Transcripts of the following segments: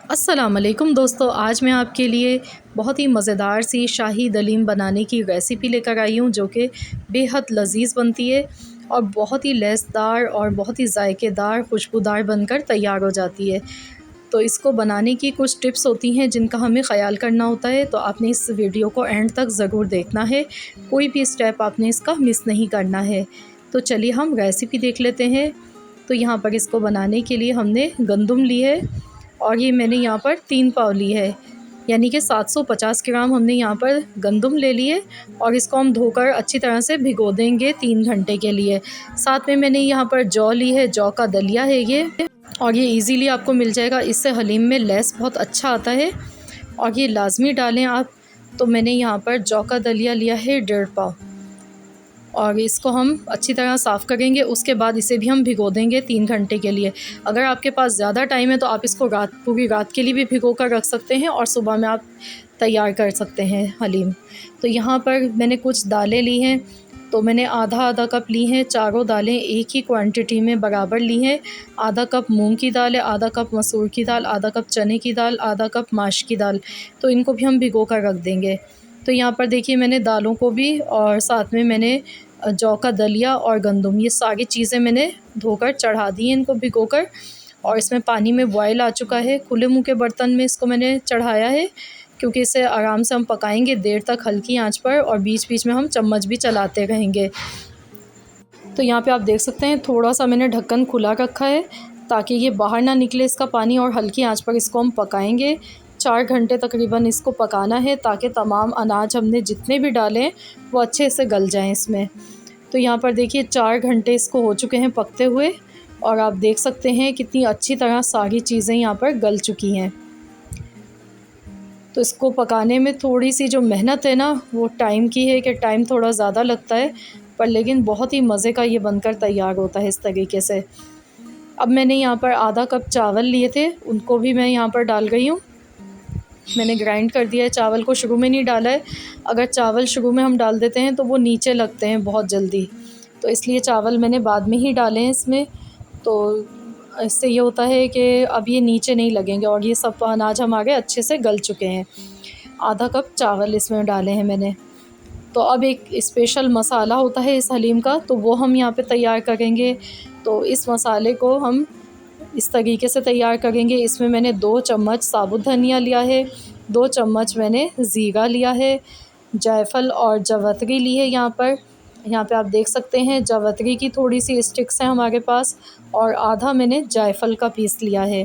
अस्सलाम वालेकुम दोस्तों, आज मैं आपके लिए बहुत ही मज़ेदार सी शाही दलीम बनाने की रेसिपी लेकर आई हूँ, जो कि बेहद लज़ीज़ बनती है और बहुत ही लज़ेदार और बहुत ही ज़ायकेदार खुशबूदार बनकर तैयार हो जाती है। तो इसको बनाने की कुछ टिप्स होती हैं जिनका हमें ख़याल करना होता है, तो आपने इस वीडियो को एंड तक ज़रूर देखना है। कोई भी स्टेप आपने इसका मिस नहीं करना है। तो चलिए हम रेसिपी देख लेते हैं। तो यहाँ पर इसको बनाने के लिए हमने गंदम ली है और ये मैंने यहाँ पर 3 पाव ली है, यानी कि 750 ग्राम हमने यहाँ पर गंदम ले लिए और इसको हम धोकर अच्छी तरह से भिगो देंगे 3 घंटे के लिए। साथ में मैंने यहाँ पर जौ ली है, जौ का दलिया है ये, और ये इजीली आपको मिल जाएगा। इससे हलीम में लेस बहुत अच्छा आता है और ये लाजमी डालें आप। तो मैंने यहाँ पर जौ का दलिया लिया है 1.5 पाव और इसको हम अच्छी तरह साफ़ करेंगे। उसके बाद इसे भी हम भिगो देंगे 3 घंटे के लिए। अगर आपके पास ज़्यादा टाइम है तो आप इसको पूरी रात के लिए भी भिगो कर रख सकते हैं और सुबह में आप तैयार कर सकते हैं हलीम। तो यहाँ पर मैंने कुछ दालें ली हैं, तो मैंने आधा कप ली हैं। चारों दालें एक ही क्वांटिटी में बराबर ली हैं। आधा कप मूंग की दाल है, आधा कप मसूर की दाल, आधा कप चने की दाल, आधा कप माश की दाल। तो इनको भी हम भिगो कर रख देंगे। तो यहाँ पर देखिए मैंने दालों को भी और साथ में मैंने जौ का दलिया और गंदम, ये सारी चीज़ें मैंने धोकर चढ़ा दी हैं इनको भिगोकर। और इसमें पानी में बॉयल आ चुका है। खुले मुंह के बर्तन में इसको मैंने चढ़ाया है, क्योंकि इसे आराम से हम पकाएंगे देर तक हल्की आंच पर, और बीच बीच में हम चम्मच भी चलाते रहेंगे। तो यहाँ पे आप देख सकते हैं थोड़ा सा मैंने ढक्कन खुला रखा है ताकि ये बाहर ना निकले इसका पानी, और हल्की आंच पर इसको हम पकाएंगे। 4 घंटे तकरीबन इसको पकाना है ताकि तमाम अनाज हमने जितने भी डाले हैं वो अच्छे से गल जाएं इसमें। तो यहाँ पर देखिए 4 घंटे इसको हो चुके हैं पकते हुए, और आप देख सकते हैं कितनी अच्छी तरह सारी चीज़ें यहाँ पर गल चुकी हैं। तो इसको पकाने में थोड़ी सी जो मेहनत है ना, वो टाइम की है कि टाइम थोड़ा ज़्यादा लगता है, पर लेकिन बहुत ही मज़े का ये बनकर तैयार होता है इस तरीके से। अब मैंने यहाँ पर आधा कप चावल लिए थे, उनको भी मैं यहाँ पर डाल गई हूँ। मैंने ग्राइंड कर दिया है। चावल को शुरू में नहीं डाला है। अगर चावल शुरू में हम डाल देते हैं तो वो नीचे लगते हैं बहुत जल्दी, तो इसलिए चावल मैंने बाद में ही डाले हैं इसमें। तो इससे ये होता है कि अब ये नीचे नहीं लगेंगे और ये सब अनाज हमारे अच्छे से गल चुके हैं। आधा कप चावल इसमें डाले हैं मैंने। तो अब एक स्पेशल मसाला होता है इस हलीम का, तो वो हम यहाँ पे तैयार करेंगे। तो इस मसाले को हम इस तरीके से तैयार करेंगे। इसमें मैंने 2 चम्मच साबुत धनिया लिया है, 2 चम्मच मैंने ज़ीरा लिया है, जायफल और जवतरी ली है यहाँ पर। यहाँ पे आप देख सकते हैं जवतरी की थोड़ी सी स्टिक्स हैं हमारे पास, और आधा मैंने जायफल का पीस लिया है।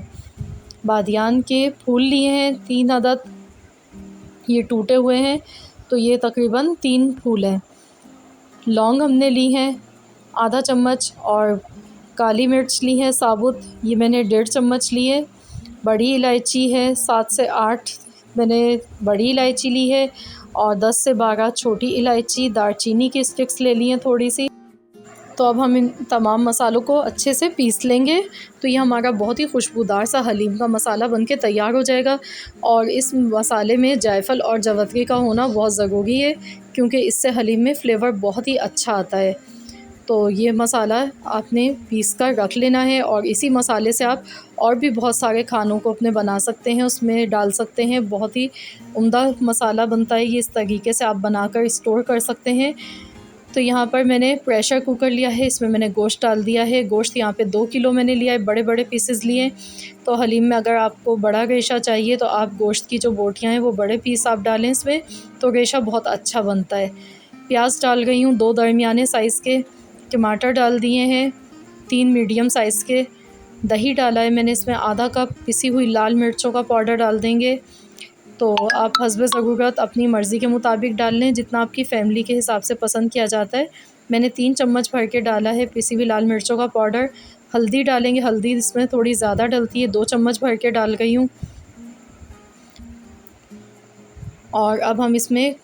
बादियान के फूल लिए हैं 3 अदद, ये टूटे हुए हैं, तो ये तकरीबन 3 फूल हैं। लौंग हमने ली हैं आधा चम्मच, और काली मिर्च ली है साबुत, ये मैंने 1.5 चम्मच ली है। बड़ी इलायची है 7 से 8 मैंने बड़ी इलायची ली है, और 10 से 12 छोटी इलायची। दालचीनी की स्टिक्स ले ली हैं थोड़ी सी। तो अब हम इन तमाम मसालों को अच्छे से पीस लेंगे। तो ये हमारा बहुत ही खुशबूदार सा हलीम का मसाला बनके तैयार हो जाएगा। और इस मसाले में जायफल और जवतरी का होना बहुत ज़रूरी है, क्योंकि इससे हलीम में फ़्लेवर बहुत ही अच्छा आता है। तो ये मसाला आपने पीस कर रख लेना है, और इसी मसाले से आप और भी बहुत सारे खानों को अपने बना सकते हैं, उसमें डाल सकते हैं। बहुत ही उम्दा मसाला बनता है ये, इस तरीके से आप बनाकर स्टोर कर सकते हैं। तो यहाँ पर मैंने प्रेशर कुकर लिया है, इसमें मैंने गोश्त डाल दिया है। गोश्त यहाँ पे 2 किलो मैंने लिया है, बड़े बड़े पीसेस लिए। तो हलीम में अगर आपको बड़ा रेशा चाहिए तो आप गोश्त की जो बोटियाँ हैं वो बड़े पीस आप डालें इसमें, तो रेशा बहुत अच्छा बनता है। प्याज डाल गई हूँ 2 दरमियाने साइज़ के। टमाटर डाल दिए हैं 3 मीडियम साइज़ के। दही डाला है मैंने इसमें आधा कप। पिसी हुई लाल मिर्चों का पाउडर डाल देंगे। तो आप हस्ब ज़रूरत अपनी मर्ज़ी के मुताबिक डाल लें, जितना आपकी फ़ैमिली के हिसाब से पसंद किया जाता है। मैंने 3 चम्मच भर के डाला है पिसी हुई लाल मिर्चों का पाउडर। हल्दी डालेंगे, हल्दी इसमें थोड़ी ज़्यादा डलती है, 2 चम्मच भर के डाल गई हूँ। और अब हम इसमें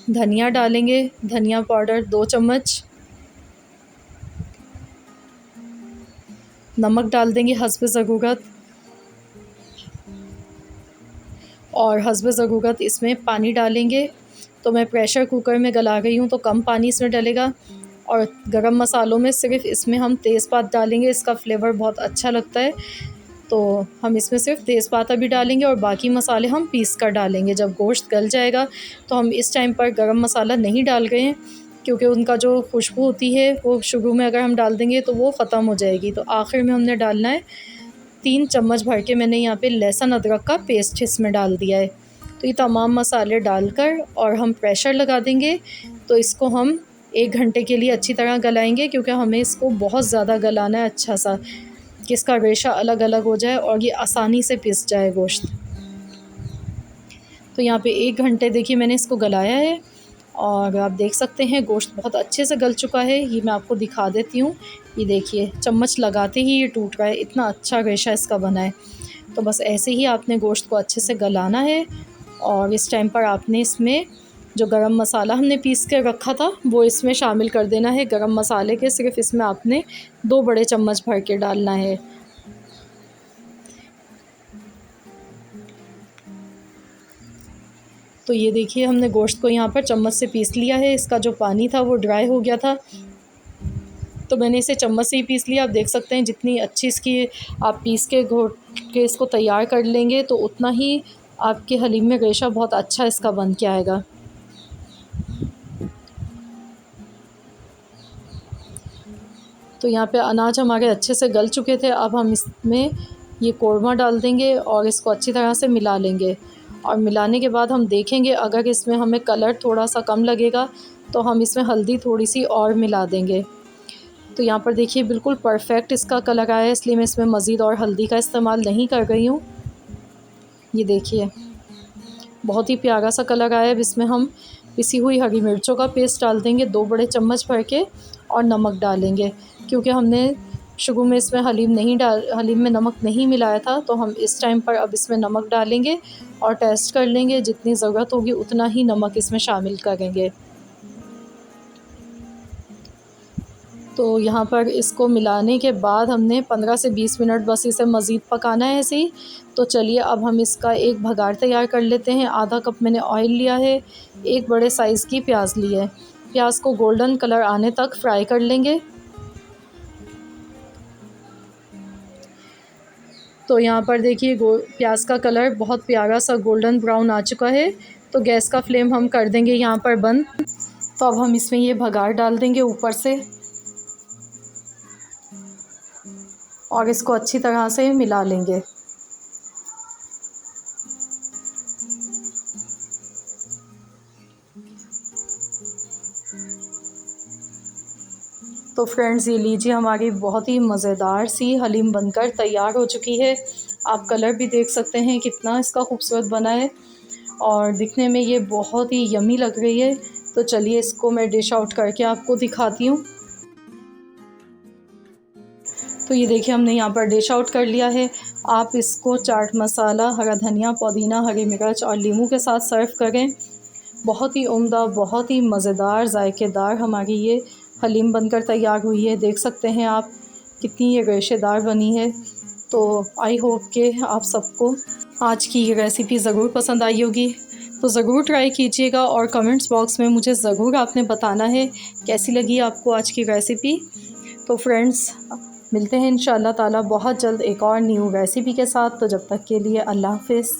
धनिया डालेंगे, धनिया पाउडर 2 चम्मच। नमक डाल देंगे हस्ब ज़रूरत, और हस्ब ज़रूरत इसमें पानी डालेंगे। तो मैं प्रेशर कुकर में गला गई हूँ तो कम पानी इसमें डलेगा। और गरम मसालों में सिर्फ़ इसमें हम तेज़पात डालेंगे, इसका फ्लेवर बहुत अच्छा लगता है। तो हम इसमें सिर्फ तेज़पाता भी डालेंगे और बाकी मसाले हम पीस कर डालेंगे। जब गोश्त गल जाएगा तो हम इस टाइम पर गरम मसाला नहीं डाल रहे हैं, क्योंकि उनका जो खुशबू होती है वो शुरू में अगर हम डाल देंगे तो वो ख़त्म हो जाएगी। तो आखिर में हमने डालना है 3 चम्मच भर के मैंने यहाँ पे लहसुन अदरक का पेस्ट इसमें डाल दिया है। तो ये तमाम मसाले डालकर और हम प्रेशर लगा देंगे। तो इसको हम 1 घंटे के लिए अच्छी तरह गलाएंगे, क्योंकि हमें इसको बहुत ज़्यादा गलाना है अच्छा सा, कि इसका रेशा अलग अलग हो जाए और ये आसानी से पिस जाए गोश्त। तो यहाँ पे 1 घंटे देखिए मैंने इसको गलाया है और आप देख सकते हैं गोश्त बहुत अच्छे से गल चुका है। ये मैं आपको दिखा देती हूँ, ये देखिए चम्मच लगाते ही ये टूट रहा है, इतना अच्छा रेशा इसका बना है। तो बस ऐसे ही आपने गोश्त को अच्छे से गलाना है और इस टाइम पर आपने इसमें जो गरम मसाला हमने पीस के रखा था वो इसमें शामिल कर देना है। गरम मसाले के सिर्फ इसमें आपने 2 बड़े चम्मच भर के डालना है। तो ये देखिए हमने गोश्त को यहाँ पर चम्मच से पीस लिया है, इसका जो पानी था वो ड्राई हो गया था, तो मैंने इसे चम्मच से ही पीस लिया। आप देख सकते हैं जितनी अच्छी इसकी आप पीस के घोट के इसको तैयार कर लेंगे तो उतना ही आपके हलीम में रेशा बहुत अच्छा इसका बन के आएगा। तो यहाँ पे अनाज हमारे अच्छे से गल चुके थे। अब हम इसमें ये कोरमा डाल देंगे और इसको अच्छी तरह से मिला लेंगे। और मिलाने के बाद हम देखेंगे अगर इसमें हमें कलर थोड़ा सा कम लगेगा तो हम इसमें हल्दी थोड़ी सी और मिला देंगे। तो यहाँ पर देखिए बिल्कुल परफ़ेक्ट इसका कलर आया है, इसलिए मैं इसमें मज़ीद और हल्दी का इस्तेमाल नहीं कर रही हूँ। ये देखिए बहुत ही प्यारा सा कलर आया है। अब इसमें हम पिसी हुई हरी मिर्चों का पेस्ट डाल देंगे 2 बड़े चम्मच भर के और नमक डालेंगे, क्योंकि हमने शुरू में इसमें हलीम में नमक नहीं मिलाया था। तो हम इस टाइम पर अब इसमें नमक डालेंगे और टेस्ट कर लेंगे, जितनी ज़रूरत होगी उतना ही नमक इसमें शामिल करेंगे। तो यहाँ पर इसको मिलाने के बाद हमने 15 से 20 मिनट बस इसे मज़ीद पकाना है ऐसे ही। तो चलिए अब हम इसका एक भगार तैयार कर लेते हैं। आधा कप मैंने ऑयल लिया है, 1 बड़े साइज़ की प्याज ली है। प्याज को गोल्डन कलर आने तक फ्राई कर लेंगे। तो यहाँ पर देखिए प्याज का कलर बहुत प्यारा सा गोल्डन ब्राउन आ चुका है। तो गैस का फ्लेम हम कर देंगे यहाँ पर बंद। तो अब हम इसमें ये भगार डाल देंगे ऊपर से और इसको अच्छी तरह से मिला लेंगे। तो फ्रेंड्स ये लीजिए हमारी बहुत ही मज़ेदार सी हलीम बनकर तैयार हो चुकी है। आप कलर भी देख सकते हैं कितना इसका खूबसूरत बना है और दिखने में ये बहुत ही यम्मी लग रही है। तो चलिए इसको मैं डिश आउट करके आपको दिखाती हूँ। तो ये देखिए हमने यहाँ पर डिश आउट कर लिया है। आप इसको चाट मसाला, हरा धनिया, पुदीना, हरी मिर्च और नींबू के साथ सर्व करें। बहुत ही उम्दा, बहुत ही मज़ेदार, ज़ायकेदार हमारी ये हलीम बनकर तैयार हुई है। देख सकते हैं आप कितनी ये रेशेदार बनी है। तो आई होप कि आप सबको आज की ये रेसिपी ज़रूर पसंद आई होगी। तो ज़रूर ट्राई कीजिएगा और कमेंट्स बॉक्स में मुझे ज़रूर आपने बताना है कैसी लगी आपको आज की रेसिपी। तो फ्रेंड्स मिलते हैं इंशाअल्लाह ताला बहुत जल्द एक और न्यू रेसिपी के साथ। तो जब तक के लिए अल्लाह हाफ़िज़।